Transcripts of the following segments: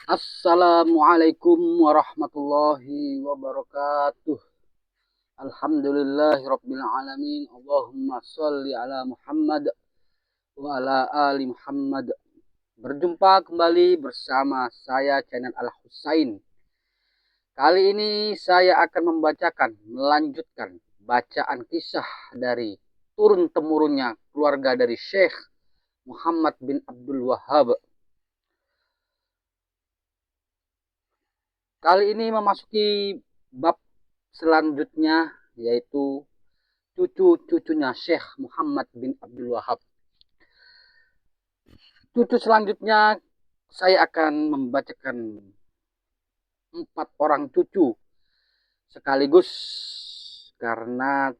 Assalamualaikum warahmatullahi wabarakatuh. Alhamdulillahirabbil alamin. Allahumma shalli ala Muhammad wa ala ali Muhammad. Berjumpa kembali bersama saya channel Al Husain. Kali ini saya akan melanjutkan bacaan kisah dari turun temurunnya keluarga dari Syekh Muhammad bin Abdul Wahhab. Kali ini memasuki bab selanjutnya, yaitu cucu-cucunya Syekh Muhammad bin Abdul Wahhab. Cucu selanjutnya saya akan membacakan 4 orang cucu sekaligus karena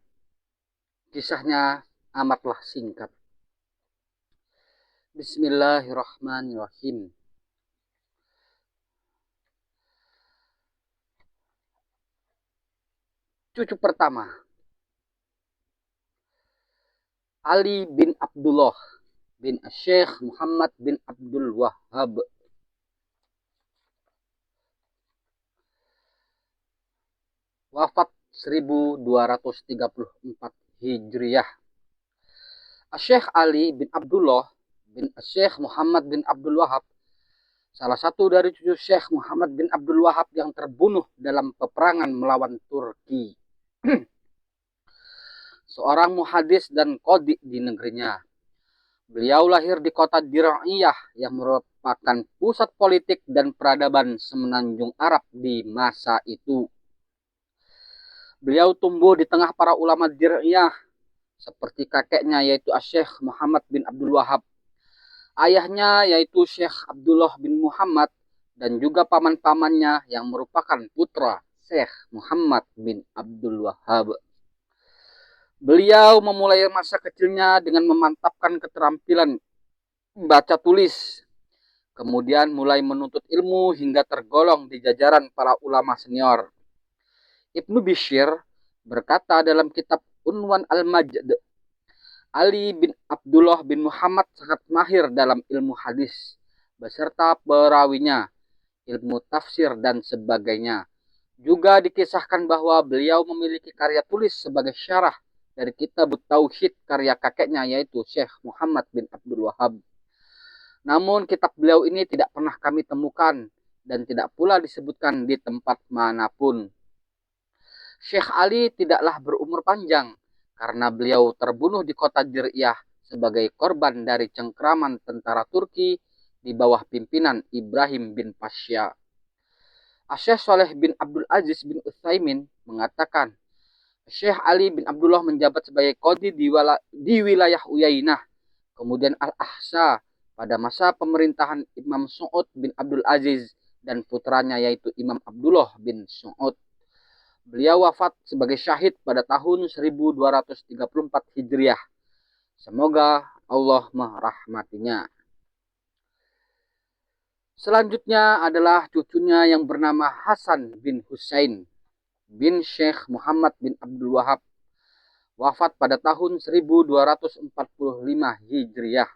kisahnya amatlah singkat. Bismillahirrahmanirrahim. Cucu pertama, Ali bin Abdullah bin Syekh Muhammad bin Abdul Wahhab. Wafat 1234 Hijriah. Syekh Ali bin Abdullah bin Syekh Muhammad bin Abdul Wahhab, salah satu dari cucu Syekh Muhammad bin Abdul Wahhab yang terbunuh dalam peperangan melawan Turki. Seorang muhadis dan qadhi di negerinya. Beliau lahir di kota Dir'iyah yang merupakan pusat politik dan peradaban semenanjung Arab di masa itu. Beliau tumbuh di tengah para ulama Dir'iyah seperti kakeknya yaitu Syekh Muhammad bin Abdul Wahhab, ayahnya yaitu Syekh Abdullah bin Muhammad, dan juga paman-pamannya yang merupakan putra Syekh Muhammad bin Abdul Wahhab. Beliau memulai masa kecilnya dengan memantapkan keterampilan baca tulis, kemudian mulai menuntut ilmu hingga tergolong di jajaran para ulama senior. Ibnu Bishr berkata dalam kitab Unwan Al-Majd, Ali bin Abdullah bin Muhammad sangat mahir dalam ilmu hadis, beserta perawinya, ilmu tafsir dan sebagainya. Juga dikisahkan bahwa beliau memiliki karya tulis sebagai syarah dari kitab Tauhid karya kakeknya yaitu Syekh Muhammad bin Abdul Wahhab. Namun kitab beliau ini tidak pernah kami temukan dan tidak pula disebutkan di tempat manapun. Syekh Ali tidaklah berumur panjang karena beliau terbunuh di kota Dir'iyah sebagai korban dari cengkraman tentara Turki di bawah pimpinan Ibrahim bin Pasha. Syekh Saleh bin Abdul Aziz bin Utsaimin mengatakan, Syekh Ali bin Abdullah menjabat sebagai qadhi di wilayah Uyainah, kemudian Al-Ahsa pada masa pemerintahan Imam Su'ud bin Abdul Aziz dan putranya yaitu Imam Abdullah bin Su'ud. Beliau wafat sebagai syahid pada tahun 1234 Hijriah. Semoga Allah merahmatinya. Selanjutnya adalah cucunya yang bernama Hasan bin Husain bin Syekh Muhammad bin Abdul Wahhab, wafat pada tahun 1245 Hijriah.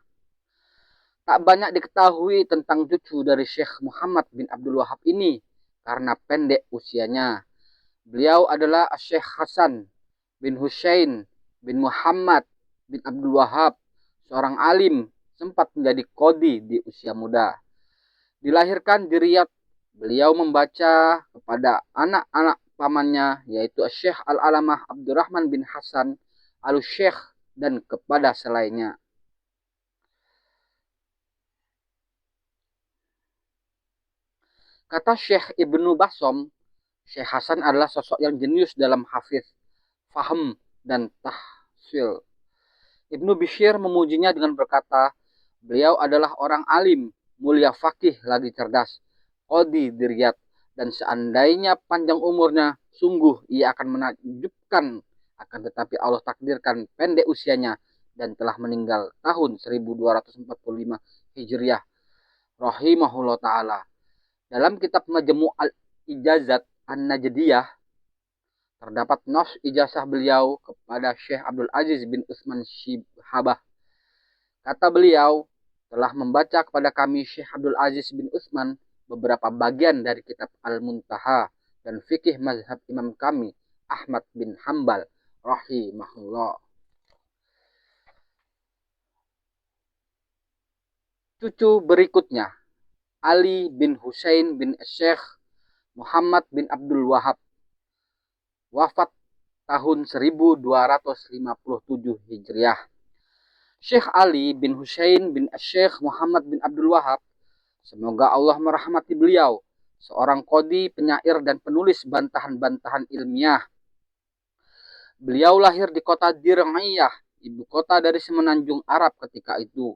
Tak banyak diketahui tentang cucu dari Syekh Muhammad bin Abdul Wahhab ini karena pendek usianya. Beliau adalah Syekh Hasan bin Husain bin Muhammad bin Abdul Wahhab, seorang alim, sempat menjadi qadhi di usia muda. Dilahirkan di Riyadh, beliau membaca kepada anak-anak pamannya yaitu Syekh Al-Alamah Abdurrahman bin Hasan Al-Syekh dan kepada selainnya. Kata Syekh Ibnu Basom, Syekh Hasan adalah sosok yang jenius dalam hafiz, faham, dan tahsil. Ibnu Bishr memujinya dengan berkata, beliau adalah orang alim, mulia fakih lagi cerdas, qadhi di Riyadh, dan seandainya panjang umurnya, sungguh ia akan menakjubkan. Akan tetapi Allah takdirkan pendek usianya dan telah meninggal tahun 1245 Hijriah. Rahimahullah ta'ala. Dalam kitab Majmu' al-Ijazat An-Najdiyah, terdapat nos ijazah beliau kepada Syekh Abdul Aziz bin Utsman Syibhabah. Kata beliau, telah membaca kepada kami Syekh Abdul Aziz bin Utsman beberapa bagian dari kitab Al-Muntaha dan fikih mazhab imam kami Ahmad bin Hambal rahimahullah. Cucu berikutnya Ali bin Husain bin Syekh Muhammad bin Abdul Wahab, wafat tahun 1257 Hijriah. Syekh Ali bin Husain bin Syekh Muhammad bin Abdul Wahab, semoga Allah merahmati beliau, seorang qadhi, penyair dan penulis bantahan-bantahan ilmiah. Beliau lahir di kota Dir'iyah, ibu kota dari semenanjung Arab ketika itu.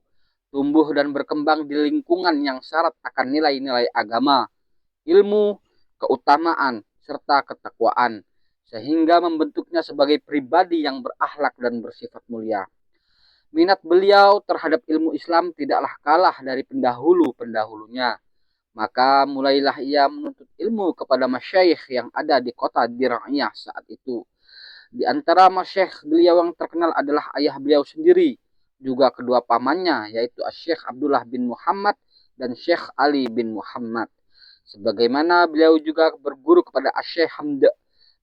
Tumbuh dan berkembang di lingkungan yang syarat akan nilai-nilai agama, ilmu, keutamaan, serta ketakwaan, sehingga membentuknya sebagai pribadi yang berakhlak dan bersifat mulia. Minat beliau terhadap ilmu Islam tidaklah kalah dari pendahulu-pendahulunya. Maka mulailah ia menuntut ilmu kepada masyayikh yang ada di kota Dir'iyah saat itu. Di antara masyayikh beliau yang terkenal adalah ayah beliau sendiri, juga kedua pamannya, yaitu Syekh Abdullah bin Muhammad dan Syekh Ali bin Muhammad. Sebagaimana beliau juga berguru kepada Syekh Hamd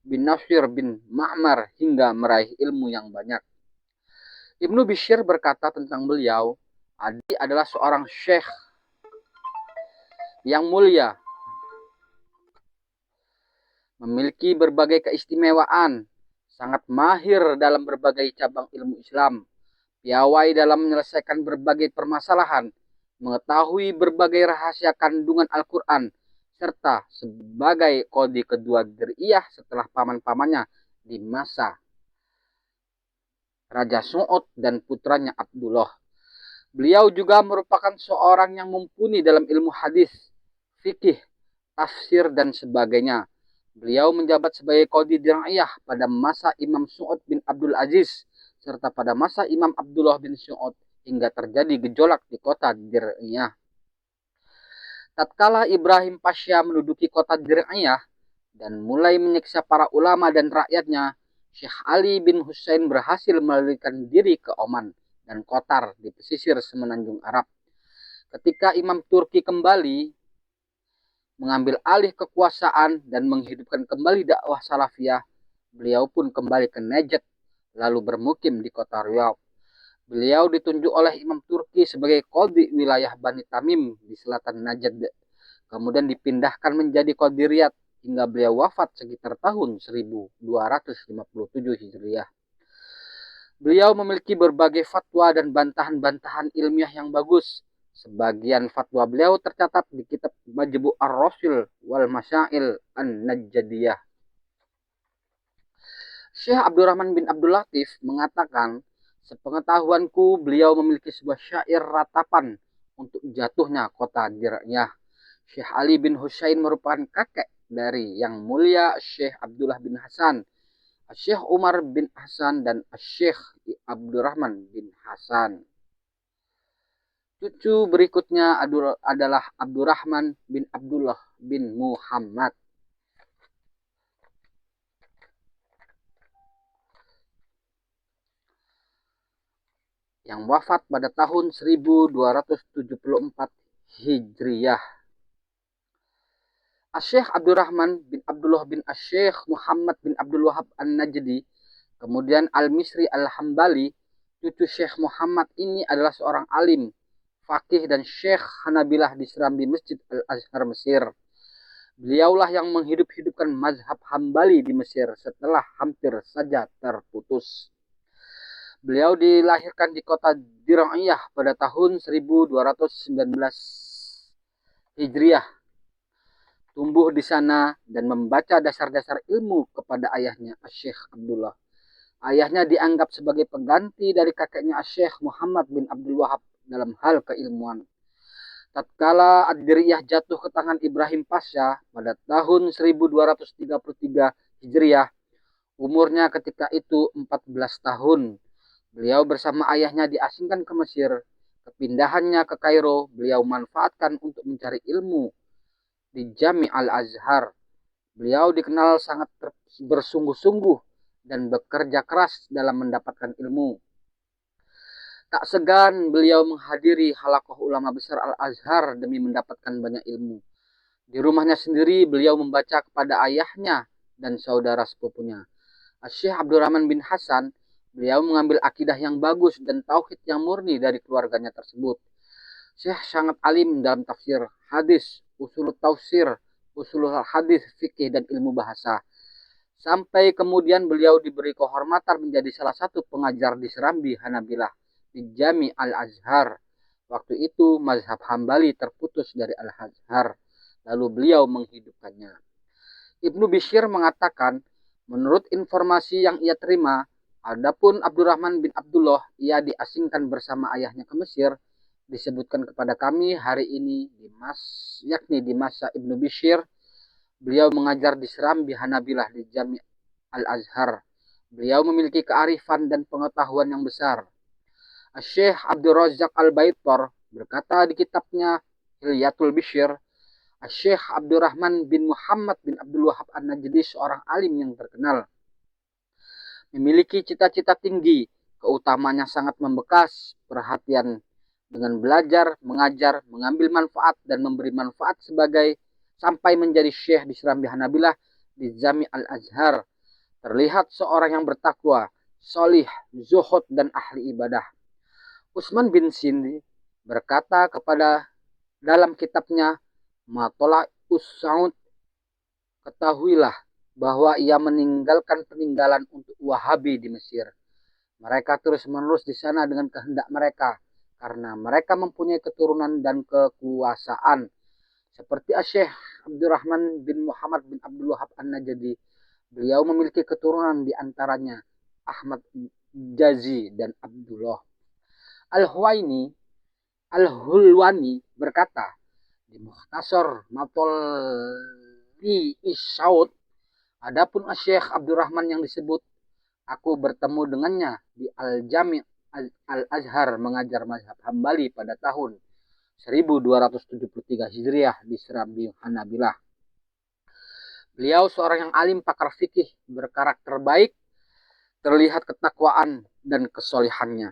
bin Nasir bin Ma'mar hingga meraih ilmu yang banyak. Ibnu Bishr berkata tentang beliau, Adi adalah seorang syekh yang mulia, memiliki berbagai keistimewaan, sangat mahir dalam berbagai cabang ilmu Islam, piawai dalam menyelesaikan berbagai permasalahan, mengetahui berbagai rahasia kandungan Al-Quran, serta sebagai qadhi kedua Dir'iyah setelah paman-pamannya di masa Raja Su'ud dan putranya Abdullah. Beliau juga merupakan seorang yang mumpuni dalam ilmu hadis, fikih, tafsir, dan sebagainya. Beliau menjabat sebagai qadhi Dir'iyah pada masa Imam Su'ud bin Abdul Aziz, serta pada masa Imam Abdullah bin Su'ud hingga terjadi gejolak di kota Dir'iyah. Tatkala Ibrahim Pasha menduduki kota Dir'iyah dan mulai menyiksa para ulama dan rakyatnya, Syekh Ali bin Husain berhasil melarikan diri ke Oman dan Qatar di pesisir semenanjung Arab. Ketika Imam Turki kembali mengambil alih kekuasaan dan menghidupkan kembali dakwah salafiyah, beliau pun kembali ke Najd lalu bermukim di kota Riyadh. Beliau ditunjuk oleh Imam Turki sebagai qadhi wilayah Bani Tamim di selatan Najd. Kemudian dipindahkan menjadi qadhi Riyadh hingga beliau wafat sekitar tahun 1257 Hijriah. Beliau memiliki berbagai fatwa dan bantahan-bantahan ilmiah yang bagus. Sebagian fatwa beliau tercatat di kitab Majmu' ar-Rasil wal Masail an-Najdiyah. Syekh Abdurrahman bin Abdul Latif mengatakan, sepengetahuanku beliau memiliki sebuah syair ratapan untuk jatuhnya kota Dir'iyah. Syekh Ali bin Husain merupakan kakek dari yang mulia Syekh Abdullah bin Hasan, Syekh Umar bin Hasan, dan Syekh Abdurrahman bin Hasan. Cucu berikutnya adalah Abdurrahman bin Abdullah bin Muhammad. Yang wafat pada tahun 1274 Hijriah. Syekh Abdurrahman bin Abdullah bin Syekh Muhammad bin Abdul Wahab An-Najdi, kemudian Al-Misri Al-Hambali. Cucu Syekh Muhammad ini adalah seorang alim, faqih dan Syekh Hanabilah di Serambi Masjid Al-Azhar Mesir. Beliaulah yang menghidup-hidupkan mazhab Hambali di Mesir setelah hampir saja terputus. Beliau dilahirkan di kota Dir'iyah pada tahun 1219 Hijriah. Tumbuh di sana dan membaca dasar-dasar ilmu kepada ayahnya Syekh Abdullah. Ayahnya dianggap sebagai pengganti dari kakeknya Syekh Muhammad bin Abdul Wahab dalam hal keilmuan. Tatkala Ad-Dir'iyah jatuh ke tangan Ibrahim Pasha pada tahun 1233 Hijriah, umurnya ketika itu 14 tahun. Beliau bersama ayahnya diasingkan ke Mesir. Kepindahannya ke Kairo beliau manfaatkan untuk mencari ilmu di Jami' Al-Azhar. Beliau dikenal sangat bersungguh-sungguh dan bekerja keras dalam mendapatkan ilmu. Tak segan beliau menghadiri halaqah ulama besar Al-Azhar demi mendapatkan banyak ilmu. Di rumahnya sendiri beliau membaca kepada ayahnya dan saudara sepupunya. Syekh Abdurrahman bin Hasan, beliau mengambil akidah yang bagus dan tauhid yang murni dari keluarganya tersebut. Syekh sangat alim dalam tafsir hadis, usul tafsir, usul hadis, fikih dan ilmu bahasa. Sampai kemudian beliau diberi kehormatan menjadi salah satu pengajar di Serambi Hanabilah di Jami Al-Azhar. Waktu itu mazhab Hambali terputus dari Al-Azhar. Lalu beliau menghidupkannya. Ibnu Bishr mengatakan, menurut informasi yang ia terima, adapun Abdurrahman bin Abdullah, ia diasingkan bersama ayahnya ke Mesir, disebutkan kepada kami hari ini yakni di masa Ibnu Bishr, beliau mengajar di Serambi Hanabilah di Jami Al-Azhar. Beliau memiliki kearifan dan pengetahuan yang besar. Syekh Abdul Razak Al-Baitar berkata di kitabnya Hilyatul Bishr, Syekh Abdurrahman bin Muhammad bin Abdul Wahab An-Najdi seorang alim yang terkenal. Memiliki cita-cita tinggi, keutamanya sangat membekas, perhatian dengan belajar, mengajar, mengambil manfaat dan memberi manfaat sampai menjadi syekh di Serambi Hanabilah di Jami Al-Azhar. Terlihat seorang yang bertakwa, solih, zuhud dan ahli ibadah. Utsman bin Sindi berkata dalam kitabnya Matola Usaud, ketahuilah bahwa ia meninggalkan peninggalan untuk Wahabi di Mesir. Mereka terus-menerus di sana dengan kehendak mereka, karena mereka mempunyai keturunan dan kekuasaan. Seperti Syekh Abdurrahman bin Muhammad bin Abdul Wahab An-Najdi, beliau memiliki keturunan di antaranya Ahmad Jazi dan Abdullah. Al-Hulwani berkata, di Mukhtasar Matoli Isaud, adapun Syekh Abdurrahman yang disebut, aku bertemu dengannya di Al-Jami' Al-Azhar mengajar mazhab Hambali pada tahun 1273 Hijriah di Serambi Hanabilah. Beliau seorang yang alim pakar fikih, berkarakter baik, terlihat ketakwaan dan kesolihannya.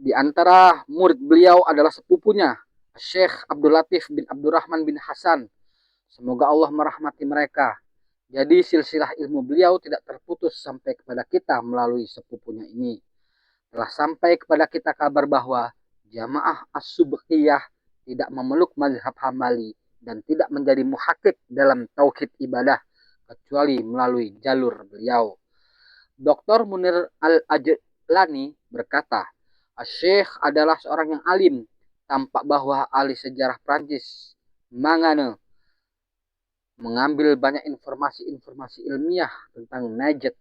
Di antara murid beliau adalah sepupunya, Syekh Abdul Latif bin Abdurrahman bin Hasan. Semoga Allah merahmati mereka. Jadi silsilah ilmu beliau tidak terputus sampai kepada kita melalui sepupunya ini. Telah sampai kepada kita kabar bahwa Jamaah As-Subkiyah tidak memeluk mazhab Hambali dan tidak menjadi muhakkik dalam tauhid ibadah kecuali melalui jalur beliau. Dr. Munir Al-Ajlani berkata, Syekh adalah seorang yang alim. Tampak bahwa ahli sejarah Prancis Mangane mengambil banyak informasi ilmiah tentang Najd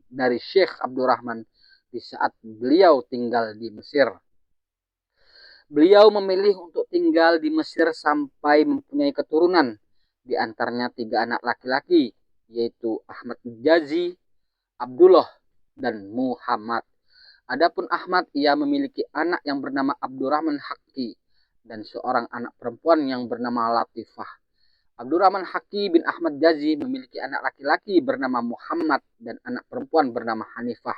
dari Syekh Abdurrahman di saat beliau tinggal di Mesir. Beliau memilih untuk tinggal di Mesir sampai mempunyai keturunan, di antaranya 3 anak laki-laki, yaitu Ahmad Jazi, Abdullah, dan Muhammad. Adapun Ahmad, ia memiliki anak yang bernama Abdurrahman Haqqi dan seorang anak perempuan yang bernama Latifah. Abdurrahman Haqqi bin Ahmad Jazi memiliki anak laki-laki bernama Muhammad dan anak perempuan bernama Hanifah.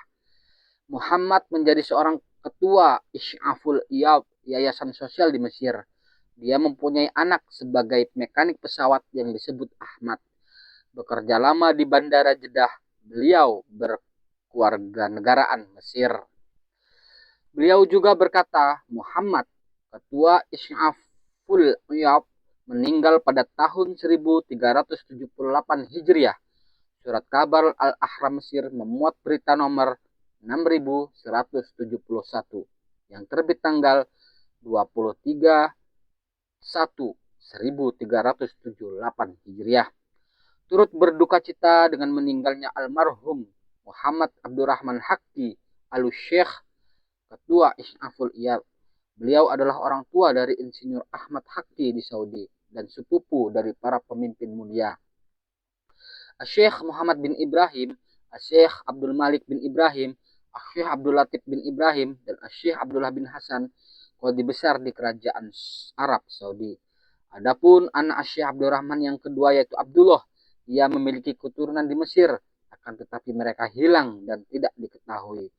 Muhammad menjadi seorang ketua Isy'aful Iyad, yayasan sosial di Mesir. Dia mempunyai anak sebagai mekanik pesawat yang disebut Ahmad. Bekerja lama di Bandara Jeddah, beliau berkewarganegaraan Mesir. Beliau juga berkata, Muhammad, ketua Isy'aful Iyad, meninggal pada tahun 1378 Hijriah. Surat kabar Al-Ahram Mesir memuat berita nomor 6171 yang terbit tanggal 23/1/1378 Hijriah. Turut berduka cita dengan meninggalnya almarhum Muhammad Abdurrahman Haqqi Al-Syekh, ketua Isy'aful Iyad. Beliau adalah orang tua dari Insinyur Ahmad Haqqi di Saudi dan sepupu dari para pemimpin mulia. Syekh Muhammad bin Ibrahim, Syekh Abdul Malik bin Ibrahim, Syekh Abdul Latif bin Ibrahim, dan Syekh Abdullah bin Hasan qadhi besar di kerajaan Arab Saudi. Adapun anak Syekh Abdurrahman yang kedua yaitu Abdullah, ia memiliki keturunan di Mesir, akan tetapi mereka hilang dan tidak diketahui.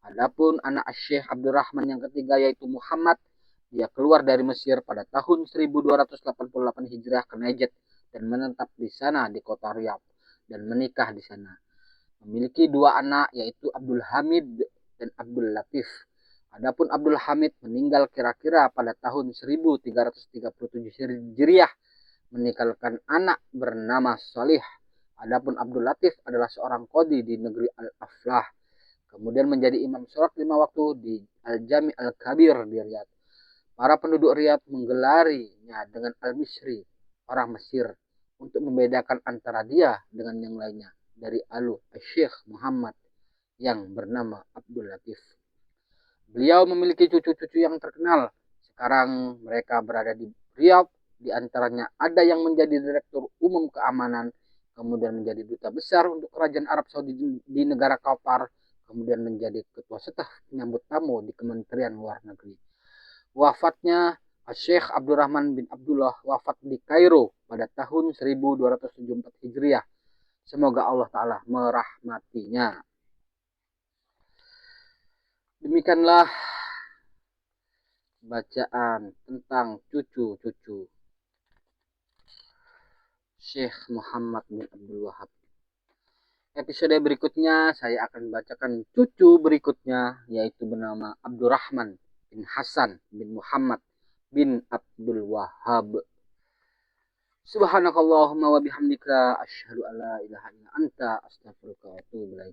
Adapun anak Syekh Abdurrahman yang ketiga yaitu Muhammad, dia keluar dari Mesir pada tahun 1288 Hijriah ke Najd dan menetap di sana di kota Riyadh dan menikah di sana. Memiliki 2 anak yaitu Abdul Hamid dan Abdul Latif. Adapun Abdul Hamid meninggal kira-kira pada tahun 1337 Hijriah meninggalkan anak bernama Salih. Adapun Abdul Latif adalah seorang qadhi di negeri Al-Aflah. Kemudian menjadi imam sholat 5 waktu di Al-Jami Al-Kabir di Riyadh. Para penduduk Riyadh menggelarinya dengan Al-Misri, orang Mesir, untuk membedakan antara dia dengan yang lainnya dari Syekh Muhammad yang bernama Abdul Latif. Beliau memiliki cucu-cucu yang terkenal. Sekarang mereka berada di Riyadh, di antaranya ada yang menjadi Direktur Umum Keamanan, kemudian menjadi Duta Besar untuk Kerajaan Arab Saudi di negara Qatar, kemudian menjadi Ketua Staf Penyambut Tamu di Kementerian Luar Negeri. Wafatnya Syekh Abdurrahman bin Abdullah wafat di Kairo pada tahun 1274 Hijriah. Semoga Allah Ta'ala merahmatinya. Demikianlah bacaan tentang cucu-cucu Syekh Muhammad bin Abdul Wahab. Episode berikutnya saya akan bacakan cucu berikutnya, yaitu bernama Abdurrahman bin Hasan bin Muhammad bin Abdul Wahab. Subhanakallahumma wa bihamdika asyhadu an la ilaha illa anta astaghfiruka wa atubu ilaik.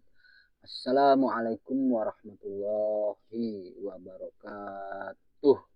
Assalamualaikum warahmatullahi wabarakatuh.